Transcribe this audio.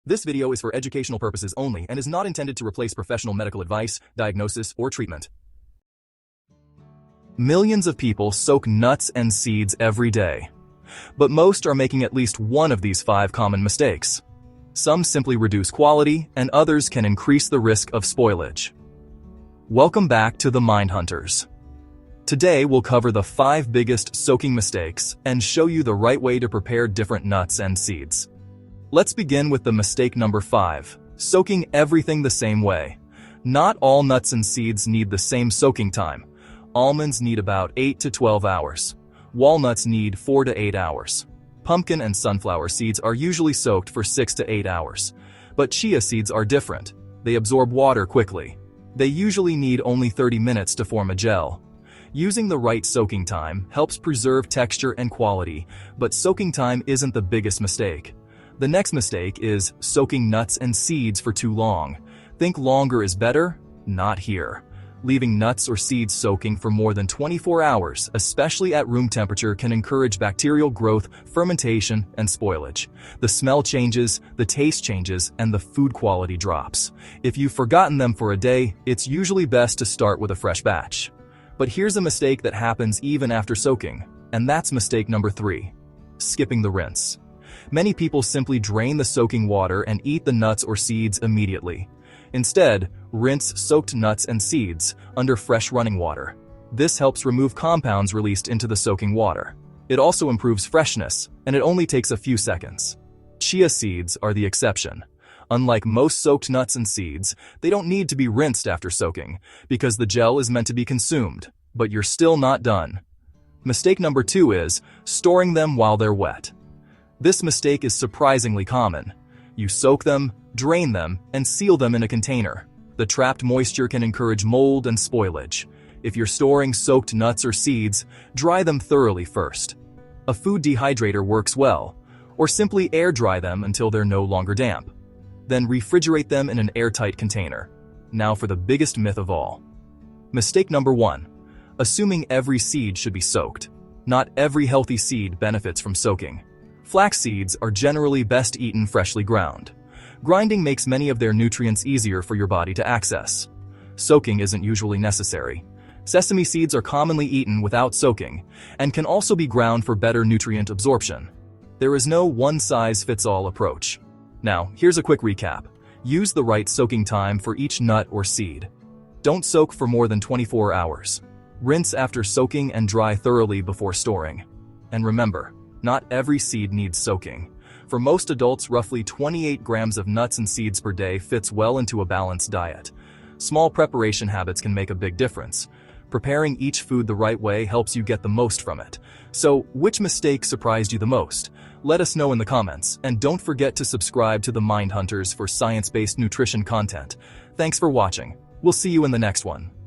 This video is for educational purposes only and is not intended to replace professional medical advice, diagnosis, or treatment. Millions of people soak nuts and seeds every day, but most are making at least one of these 5 common mistakes. Some simply reduce quality, and others can increase the risk of spoilage. Welcome back to the Mindhunters. Today we'll cover the 5 biggest soaking mistakes and show you the right way to prepare different nuts and seeds. Let's begin with the mistake number 5, soaking everything the same way. Not all nuts and seeds need the same soaking time. Almonds need about 8 to 12 hours. Walnuts need 4 to 8 hours. Pumpkin and sunflower seeds are usually soaked for 6 to 8 hours. But chia seeds are different. They absorb water quickly. They usually need only 30 minutes to form a gel. Using the right soaking time helps preserve texture and quality, but soaking time isn't the biggest mistake. The next mistake is soaking nuts and seeds for too long. Think longer is better? Not here. Leaving nuts or seeds soaking for more than 24 hours, especially at room temperature, can encourage bacterial growth, fermentation, and spoilage. The smell changes, the taste changes, and the food quality drops. If you've forgotten them for a day, it's usually best to start with a fresh batch. But here's a mistake that happens even after soaking, and that's mistake number 3, skipping the rinse. Many people simply drain the soaking water and eat the nuts or seeds immediately. Instead, rinse soaked nuts and seeds under fresh running water. This helps remove compounds released into the soaking water. It also improves freshness, and it only takes a few seconds. Chia seeds are the exception. Unlike most soaked nuts and seeds, they don't need to be rinsed after soaking, because the gel is meant to be consumed, but you're still not done. Mistake number 2 is storing them while they're wet. This mistake is surprisingly common. You soak them, drain them, and seal them in a container. The trapped moisture can encourage mold and spoilage. If you're storing soaked nuts or seeds, dry them thoroughly first. A food dehydrator works well, or simply air dry them until they're no longer damp. Then refrigerate them in an airtight container. Now for the biggest myth of all. Mistake number 1, assuming every seed should be soaked. Not every healthy seed benefits from soaking. Flax seeds are generally best eaten freshly ground. Grinding makes many of their nutrients easier for your body to access. Soaking isn't usually necessary. Sesame seeds are commonly eaten without soaking, and can also be ground for better nutrient absorption. There is no one-size-fits-all approach. Now, here's a quick recap. Use the right soaking time for each nut or seed. Don't soak for more than 24 hours. Rinse after soaking and dry thoroughly before storing. And remember, not every seed needs soaking. For most adults, roughly 28 grams of nuts and seeds per day fits well into a balanced diet. Small preparation habits can make a big difference. Preparing each food the right way helps you get the most from it. So, which mistake surprised you the most? Let us know in the comments, and don't forget to subscribe to the Mindhunters for science-based nutrition content. Thanks for watching. We'll see you in the next one.